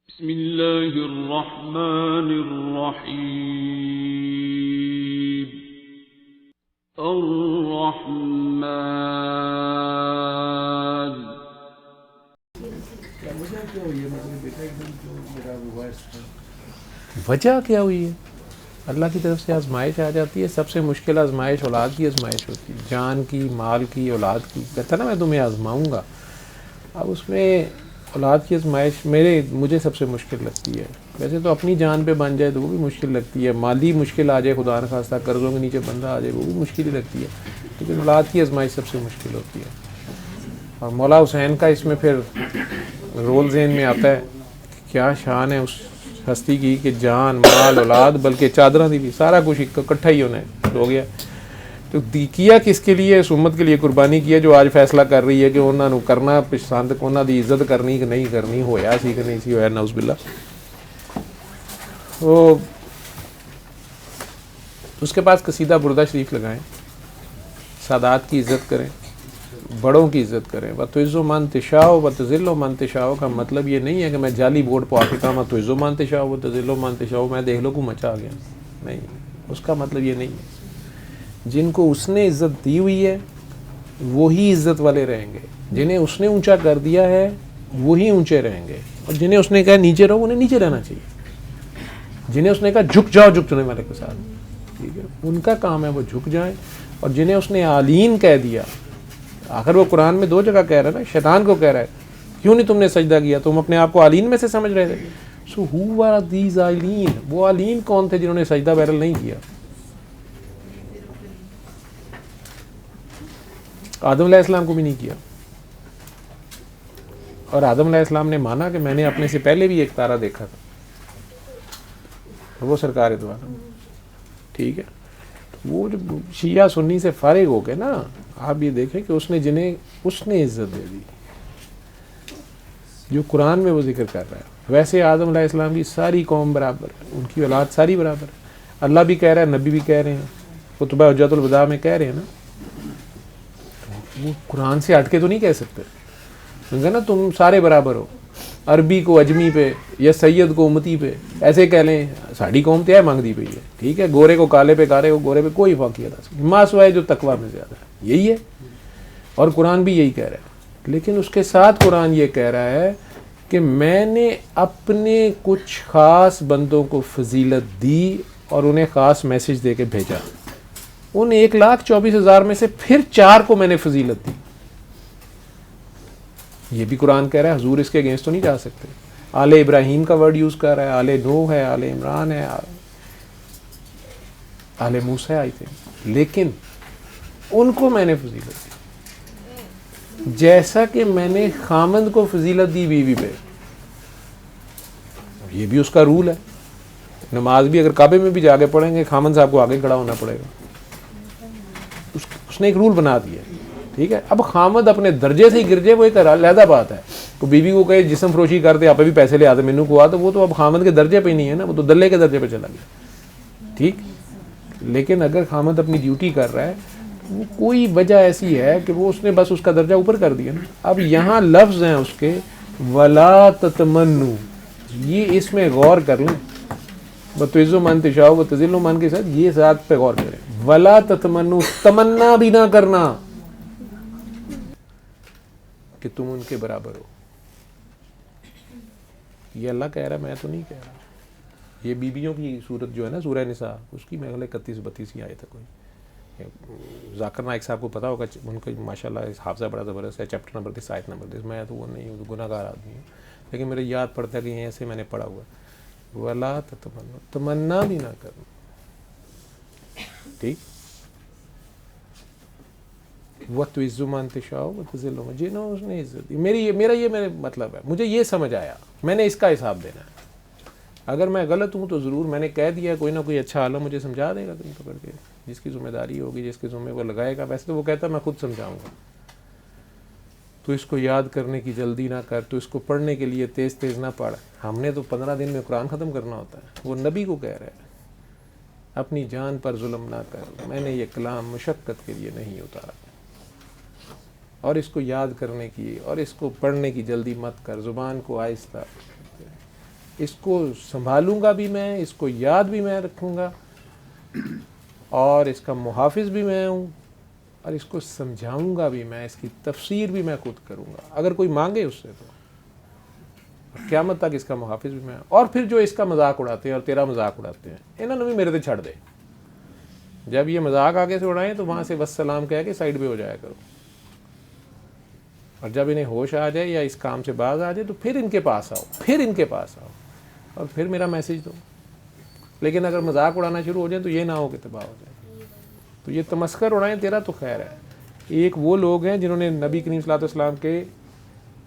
بسم اللہ الرحمن الرحیم الرحمن. وجہ کیا ہوئی ہے؟ اللہ کی طرف سے آزمائش آ جاتی ہے. سب سے مشکل آزمائش اولاد کی آزمائش ہوتی ہے، جان کی، مال کی، اولاد کی. کہتا نا میں تمہیں آزماؤں گا. اب اس میں اولاد کی آزمائش مجھے سب سے مشکل لگتی ہے. ویسے تو اپنی جان پہ بن جائے تو وہ بھی مشکل لگتی ہے، مالی مشکل آ جائے، خدا نخواستہ قرضوں کے نیچے بندہ آ جائے، وہ بھی مشکل ہی لگتی ہے. لیکن اولاد کی آزمائش سب سے مشکل ہوتی ہے. اور مولا حسین کا اس میں پھر رول ذہن میں آتا ہے کہ کیا شان ہے اس ہستی کی کہ جان، مال، اولاد، بلکہ چادراں دی بھی، سارا کچھ اکٹھا ہی ہونا ہو گیا. تو کیا کس کے لیے؟ اس امت کے لیے قربانی کیا جو آج فیصلہ کر رہی ہے کہ انہوں نے کرنا پسند، انہوں دی عزت کرنی کہ نہیں کرنی، ہویا سی کہ نہیں سی ہویا، نعوذ باللہ. تو اس کے پاس قصیدہ بردہ شریف لگائیں، سادات کی عزت کریں، بڑوں کی عزت کریں. وَتُعِزُّ مَن تَشَاءُ وَتُذِلُّ مَن تَشَاءُ کا مطلب یہ نہیں ہے کہ میں جعلی بورڈ پہ آ کے کہا وَتُعِزُّ مَن تَشَاءُ وَتُذِلُّ مَن تَشَاءُ میں دیکھ لو کو مچا گیا. نہیں، اس کا مطلب یہ نہیں ہے. جن کو اس نے عزت دی ہوئی ہے وہی عزت والے رہیں گے، جنہیں اس نے اونچا کر دیا ہے وہی اونچے رہیں گے، اور جنہیں اس نے کہا نیچے رہو انہیں نیچے رہنا چاہیے. جنہیں اس نے کہا جھک جاؤ جھکنے والے کے ساتھ، ٹھیک ہے، ان کا کام ہے وہ جھک جائیں. اور جنہیں اس نے عالین کہہ دیا، آخر وہ قرآن میں 2 جگہ کہہ رہا ہے نا، شیطان کو کہہ رہا ہے کیوں نہیں تم نے سجدہ کیا، تم اپنے آپ کو عالین میں سے سمجھ رہے تھے. سو ہو آر دیز عالین؟ وہ عالین کون تھے جنہوں نے سجدہ بہرحال نہیں کیا؟ آدم علیہ السلام کو بھی نہیں کیا. اور آدم علیہ السلام نے مانا کہ میں نے اپنے سے پہلے بھی ایک تارا دیکھا تھا، وہ سرکار دو عالم. ٹھیک ہے، وہ جو شیعہ سنی سے فارغ ہو گئے نا، آپ یہ دیکھیں کہ اس نے جنہیں اس نے عزت دے دی جو قرآن میں وہ ذکر کر رہا ہے. ویسے آدم علیہ السلام کی ساری قوم برابر ہے، ان کی اولاد ساری برابر ہے. اللہ بھی کہہ رہا ہے، نبی بھی کہہ رہے ہیں، کتبہ حجت الوداع میں کہہ رہے ہیں نا. وہ قرآن سے ہٹ کے تو نہیں کہہ سکتے نا تم سارے برابر ہو. عربی کو اجمی پہ یا سید کو امتی پہ ایسے کہہ لیں، ساڑھی قوم تو ہے مانگتی پہ ہے، ٹھیک ہے، گورے کو کالے پہ، کالے کو گورے پہ کوئی فرق نہیں تھا، ماں سوائے جو تقویٰ میں زیادہ ہے، یہی ہے. اور قرآن بھی یہی کہہ رہا ہے. لیکن اس کے ساتھ قرآن یہ کہہ رہا ہے کہ میں نے اپنے کچھ خاص بندوں کو فضیلت دی اور انہیں خاص میسج دے کے بھیجا. ان 1,24,000 میں سے پھر 4 کو میں نے فضیلت دی. یہ بھی قرآن کہہ رہا ہے، حضور اس کے اگینسٹ تو نہیں جا سکتے. آل ابراہیم کا ورڈ یوز کر رہا ہے، آل نوح ہے، آل عمران ہے، آل موسیٰ آئی تھے، لیکن ان کو میں نے فضیلت دی جیسا کہ میں نے خامند کو فضیلت دی بیوی پہ. یہ بھی اس کا رول ہے. نماز بھی اگر کعبے میں بھی جا کے پڑھیں گے، خامند صاحب کو آگے کھڑا ہونا پڑے گا. اس نے ایک رول بنا دیا، ٹھیک ہے. اب خامد اپنے درجے سے ہی گر جائے وہ ایک علیحدہ بات ہے. تو بیوی کو کہے جسم فروشی کرتے، آپ بھی پیسے لے آتے مینو کو آ، تو وہ تو اب خامد کے درجے پہ ہی نہیں ہے نا، وہ تو دلے کے درجے پہ چلا گیا، ٹھیک. لیکن اگر خامد اپنی ڈیوٹی کر رہا ہے، وہ کوئی وجہ ایسی ہے کہ وہ اس نے بس اس کا درجہ اوپر کر دیا نا. اب یہاں لفظ ہیں اس کے وَلَا تَتَمَنُّوا، یہ اس میں غور کر لیں. وَتُعِزُّ مَن تَشَاءُ وَتُذِلُّ مَن کے ساتھ یہ ذات پہ غور کریں. وَلَا تَتَمَنُّوا، تمنا بھی نہ کرنا کہ تم ان کے برابر ہو. یہ اللہ کہہ رہا ہے، میں تو نہیں کہہ رہا. یہ بیویوں کی صورت جو ہے نا سورہ نساء، اس کی میں 31-32 آیت ہے. کوئی ذاکر نائک صاحب کو پتا ہوگا، ان کا ماشاءاللہ حافظہ بڑا زبردست ہے. چیپٹر نمبر 10 آیت نمبر 10. میں تو وہ نہیں ہوں، گناہ گار آدمی ہوں، لیکن میرے یاد پڑتا ہے کہ یہیں سے میں نے پڑھا ہوا. وَلَا تَتَمَنُّوا، تمنا بھی نہ کرنا، ٹھیک. وَتُعِزُّ مَن تَشَاءُ وَتُذِلُّ مَن، جنہوں اس نے عزت دی. میرا مطلب ہے، مجھے یہ سمجھ آیا، میں نے اس کا حساب دینا ہے. اگر میں غلط ہوں تو ضرور میں نے کہہ دیا، کوئی نہ کوئی اچھا عالم مجھے سمجھا دے گا کہیں پکڑ کے، جس کی ذمہ داری ہوگی، جس کے ذمہ وہ لگائے گا. ویسے تو وہ کہتا ہے میں خود سمجھاؤں گا. تو اس کو یاد کرنے کی جلدی نہ کر، تو اس کو پڑھنے کے لیے تیز تیز نہ پڑھ. ہم نے تو 15 دن میں قرآن ختم کرنا ہوتا ہے. وہ نبی کو کہہ رہا ہے اپنی جان پر ظلم نہ کر، میں نے یہ کلام مشقت کے لیے نہیں اتارا. اور اس کو یاد کرنے کی اور اس کو پڑھنے کی جلدی مت کر، زبان کو آہستہ. اس کو سنبھالوں گا بھی میں، اس کو یاد بھی میں رکھوں گا، اور اس کا محافظ بھی میں ہوں، اور اس کو سمجھاؤں گا بھی میں، اس کی تفسیر بھی میں خود کروں گا اگر کوئی مانگے اس سے، تو قیامت تک اس کا محافظ بھی میں ہوں۔ اور پھر جو اس کا مذاق اڑاتے ہیں اور تیرا مذاق اڑاتے ہیں، انہوں نے بھی میرے سے چھڑ دے۔ جب یہ مذاق آگے سے اڑائیں تو وہاں سے وسلام کہہ کے سائڈ پہ ہو جایا کرو، اور جب انہیں ہوش آ جائے یا اس کام سے باز آ جائے تو پھر ان کے پاس آؤ، پھر ان کے پاس آؤ اور پھر میرا میسیج دو۔ لیکن اگر مذاق اڑانا شروع ہو جائیں تو یہ نہ ہو کہ تباہ ہو جائے۔ تو یہ تمسخر اڑائیں تیرا تو خیر ہے۔ ایک وہ لوگ ہیں جنہوں نے نبی کریم صلی اللہ علیہ وسلم کے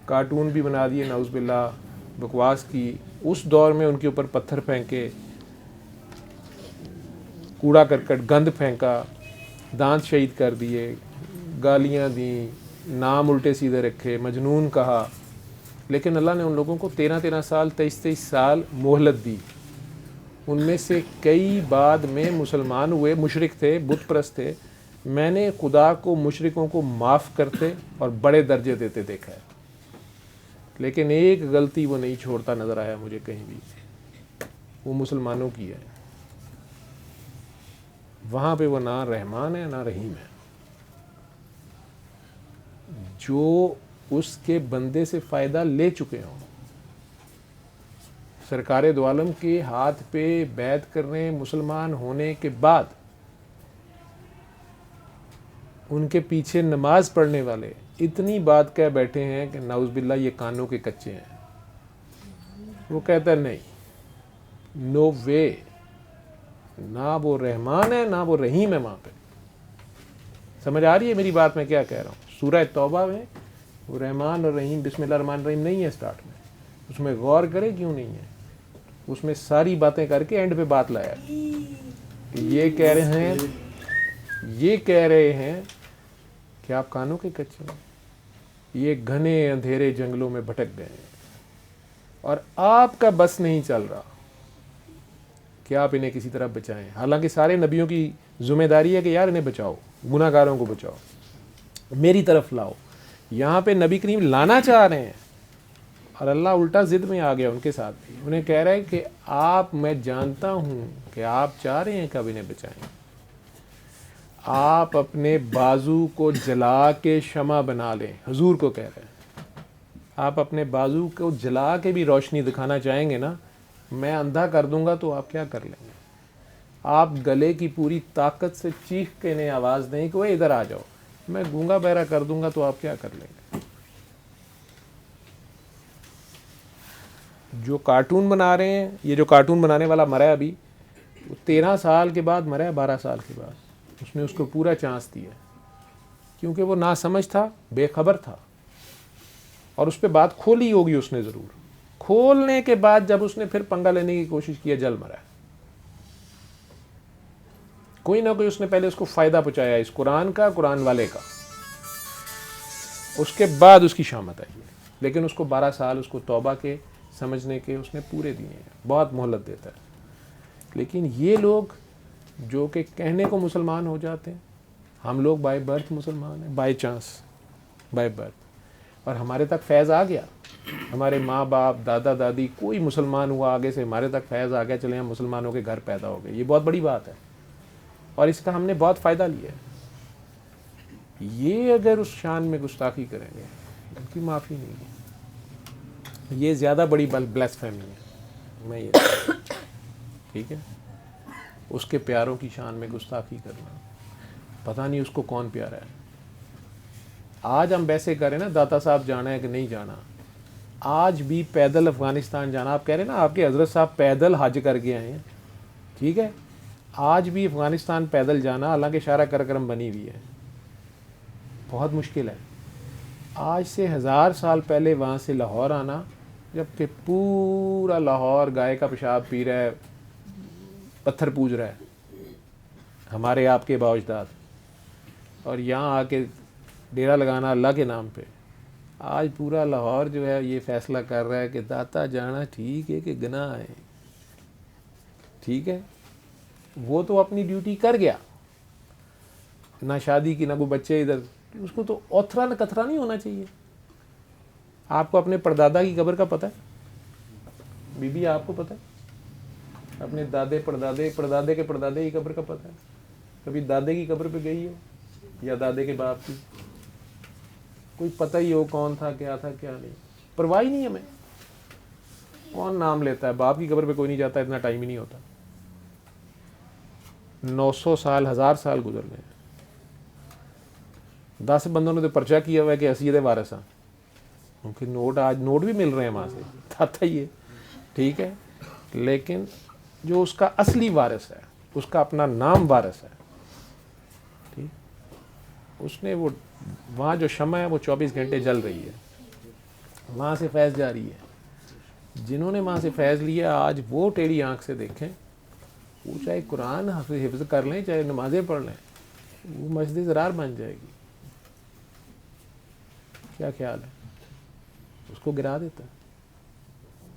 کارٹون بھی بنا دیے، نعوذ باللہ، بکواس کی، اس دور میں ان کے اوپر پتھر پھینکے، کوڑا کرکٹ گند پھینکا، دانت شہید کر دیے، گالیاں دیں، نام الٹے سیدھے رکھے، مجنون کہا، لیکن اللہ نے ان لوگوں کو 13 سال 23 سال مہلت دی۔ ان میں سے کئی بعد میں مسلمان ہوئے، مشرک تھے، بت پرست تھے، میں نے خدا کو مشرکوں کو معاف کرتے اور بڑے درجے دیتے دیکھا ہے، لیکن ایک غلطی وہ نہیں چھوڑتا نظر آیا مجھے کہیں بھی، وہ مسلمانوں کی ہے۔ وہاں پہ وہ نہ رحمان ہے نہ رحیم ہے۔ جو اس کے بندے سے فائدہ لے چکے ہوں، سرکار دو عالم کے ہاتھ پہ بیعت کرنے مسلمان ہونے کے بعد ان کے پیچھے نماز پڑھنے والے اتنی بات کہہ بیٹھے ہیں کہ نعوذ باللہ یہ کانوں کے کچے ہیں۔ وہ کہتا ہے نہیں، نو وے، نہ وہ رحمان ہے نہ وہ رحیم ہے وہاں پہ۔ سمجھ آ رہی ہے میری بات میں کیا کہہ رہا ہوں؟ سورہ توبہ میں وہ رحمان اور رحیم بسم اللہ الرحمن الرحیم نہیں ہے اسٹارٹ میں، اس میں غور کرے کیوں نہیں ہے، اس میں ساری باتیں کر کے اینڈ پہ بات لایا کہ یہ کہہ رہے ہیں کہ آپ کانوں کے کچے ہیں، یہ گھنے اندھیرے جنگلوں میں بھٹک گئے ہیں اور آپ کا بس نہیں چل رہا کہ آپ انہیں کسی طرح بچائیں۔ حالانکہ سارے نبیوں کی ذمہ داری ہے کہ یار انہیں بچاؤ، گناہ گاروں کو بچاؤ، میری طرف لاؤ۔ یہاں پہ نبی کریم لانا چاہ رہے ہیں اور اللہ الٹا ضد میں آ گیا ان کے ساتھ بھی، انہیں کہہ رہے ہیں کہ آپ، میں جانتا ہوں کہ آپ چاہ رہے ہیں کہ اب انہیں بچائیں، آپ اپنے بازو کو جلا کے شمع بنا لیں، حضور کو کہہ رہے ہیں، آپ اپنے بازو کو جلا کے بھی روشنی دکھانا چاہیں گے نا، میں اندھا کر دوں گا تو آپ کیا کر لیں گے؟ آپ گلے کی پوری طاقت سے چیخ کے انہیں آواز دیں کہ وہ ادھر آ جاؤ، میں گونگا بہرا کر دوں گا تو آپ کیا کر لیں گے؟ جو کارٹون بنا رہے ہیں، یہ جو کارٹون بنانے والا مرا ہے ابھی، وہ 13 سال کے بعد مرا ہے، 12 سال کے بعد اس نے اس کو پورا چانس دیا، کیونکہ وہ ناسمجھ تھا، بے خبر تھا، اور اس پہ بات کھولی ہوگی اس نے ضرور، کھولنے کے بعد جب اس نے پھر پنگا لینے کی کوشش کیا، جل مرا ہے۔ کوئی نہ کوئی اس نے پہلے اس کو فائدہ پہنچایا اس قرآن کا، قرآن والے کا، اس کے بعد اس کی شامت آئی ہے، لیکن اس کو 12 سال اس کو توبہ کے، سمجھنے کے اس نے پورے دیے ہیں، بہت مہلت دیتا ہے۔ لیکن یہ لوگ جو کہ کہنے کو مسلمان ہو جاتے ہیں، ہم لوگ بائی برتھ مسلمان ہیں، بائی چانس، بائی برتھ، اور ہمارے تک فیض آ گیا، ہمارے ماں باپ دادا دادی کوئی مسلمان ہوا آگے سے، ہمارے تک فیض آ گیا، چلے ہم مسلمانوں کے گھر پیدا ہو گئے، یہ بہت بڑی بات ہے اور اس کا ہم نے بہت فائدہ لیا ہے۔ یہ اگر اس شان میں گستاخی کریں گے ان کی معافی نہیں ہے، یہ زیادہ بڑی بلیسفیمی ہے، میں یہ ٹھیک ہے، اس کے پیاروں کی شان میں گستاخی کرنا، پتہ نہیں اس کو کون پیارا ہے۔ آج ہم ویسے کریں نا داتا صاحب جانا ہے کہ نہیں جانا، آج بھی پیدل افغانستان جانا، آپ کہہ رہے ہیں نا آپ کے حضرت صاحب پیدل حج کر کے آئے ہیں، ٹھیک ہے، آج بھی افغانستان پیدل جانا، حالانکہ شارع کرکرم بنی ہوئی ہے، بہت مشکل ہے۔ آج سے 1000 سال پہلے وہاں سے لاہور آنا، جب کہ پورا لاہور گائے کا پیشاب پی رہا ہے، پتھر پوج رہا ہے، ہمارے آپ کے باوجداد، اور یہاں آ کے ڈیرا لگانا اللہ کے نام پہ۔ آج پورا لاہور جو ہے یہ فیصلہ کر رہا ہے کہ داتا جانا ٹھیک ہے کہ گناہ ہے، ٹھیک ہے، وہ تو اپنی ڈیوٹی کر گیا، نہ شادی کی نہ کوئی بچے ادھر، اس کو تو اوتھرا نہ کترا نہیں ہونا چاہیے۔ آپ کو اپنے پردادا کی قبر کا پتہ ہے؟ بی بی آپ کو پتہ ہے؟ اپنے دادے پردادے پردادے کے پردادے کی قبر کا پتہ ہے؟ کبھی دادے کی قبر پہ گئی ہو یا دادے کے باپ کی؟ کوئی پتہ ہی ہو کون تھا کیا نہیں، پرواہ ہی نہیں ہمیں. کون نام لیتا ہے؟ باپ کی قبر پہ کوئی نہیں جاتا، اتنا ٹائم ہی نہیں ہوتا. 900 سال 1000 سال گزر گئے. 10 بندوں نے تو پرچہ کیا ہوا ہے کہ حیثیت وارث ہیں، کیونکہ نوٹ آج نوٹ بھی مل رہے ہیں وہاں سے، آتا ہی ہے. ٹھیک ہے، لیکن جو اس کا اصلی وارث ہے، اس کا اپنا نام وارث ہے، ٹھیک، اس نے وہ وہاں جو شمع ہے وہ 24 گھنٹے جل رہی ہے، وہاں سے فیض جاری ہے. جنہوں نے وہاں سے فیض لیا آج وہ ٹیڑھی آنکھ سے دیکھیں، وہ چاہے قرآن حفظ کر لیں چاہے نمازیں پڑھ لیں، وہ مسجد زرار بن جائے گی. کیا خیال ہے؟ اس کو گرا دیتا ہے.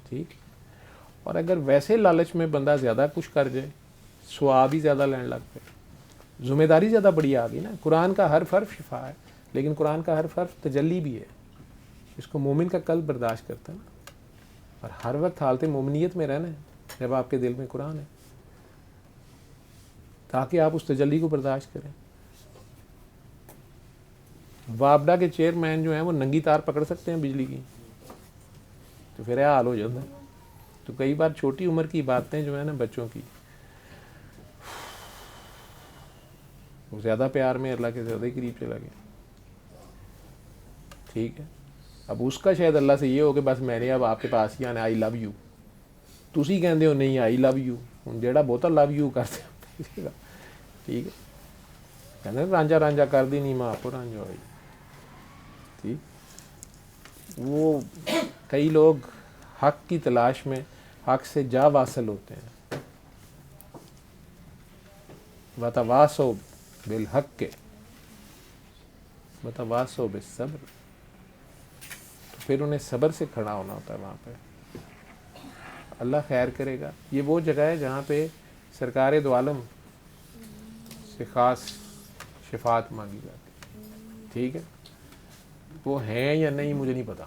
ٹھیک. اور اگر ویسے لالچ میں بندہ زیادہ کچھ کر جائے، ثواب ہی زیادہ لینے لگ پائے، ذمہ داری زیادہ بڑی آ گئی نا. قرآن کا ہر حرف شفا ہے، لیکن قرآن کا ہر حرف تجلی بھی ہے. اس کو مومن کا قلب برداشت کرتا ہے نا. اور ہر وقت حالت مومنیت میں رہنا ہے جب آپ کے دل میں قرآن ہے، تاکہ آپ اس تجلی کو برداشت کریں. وابڈا کے چیئرمین جو ہیں وہ ننگی تار پکڑ سکتے ہیں بجلی کی، تو پھر یہ حال ہو جاتا ہے. تو کئی بار چھوٹی عمر کی باتیں جو ہیں نا بچوں کی، وہ زیادہ پیار میں اللہ کے زیادہ ہی قریب چلا گیا. ٹھیک ہے. اب اس کا شاید اللہ سے یہ ہو کہ بس میں نے اب آپ کے پاس ہی آنا، آئی لو یو. تسی کہندے ہو نہیں آئی لو یو، ہوں جیڑا بہت لو یو کرتے. ٹھیک ہے، کہتے رانجا رانجا کر دی نہیں ماں آپ رانجا ہوئی. ٹھیک. وہ کئی لوگ حق کی تلاش میں حق سے جا واصل ہوتے ہیں. وتواصوا بالحق وتواصوا بالصبر، تو پھر انہیں صبر سے کھڑا ہونا ہوتا ہے وہاں پہ. اللہ خیر کرے گا. یہ وہ جگہ ہے جہاں پہ سرکار دو عالم سے خاص شفاعت مانگی جاتی. ٹھیک ہے. وہ ہیں یا نہیں مجھے نہیں پتا،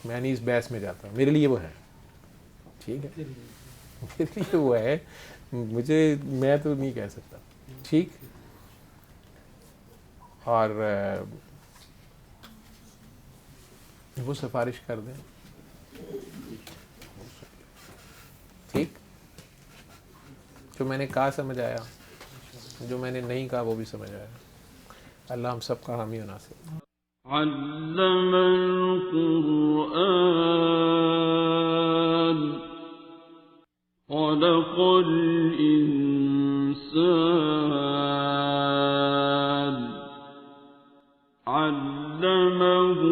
میں نہیں اس بحث میں جاتا. میرے لیے وہ ہے. ٹھیک ہے، میرے لیے وہ ہے، میں تو نہیں کہہ سکتا. ٹھیک. اور وہ سفارش کر دیں. ٹھیک. جو میں نے کہا سمجھ آیا، جو میں نے نہیں کہا وہ بھی سمجھ آیا. اللہ ہم سب کا حامی و ناصر. علم القرآن خلق الإنسان علمه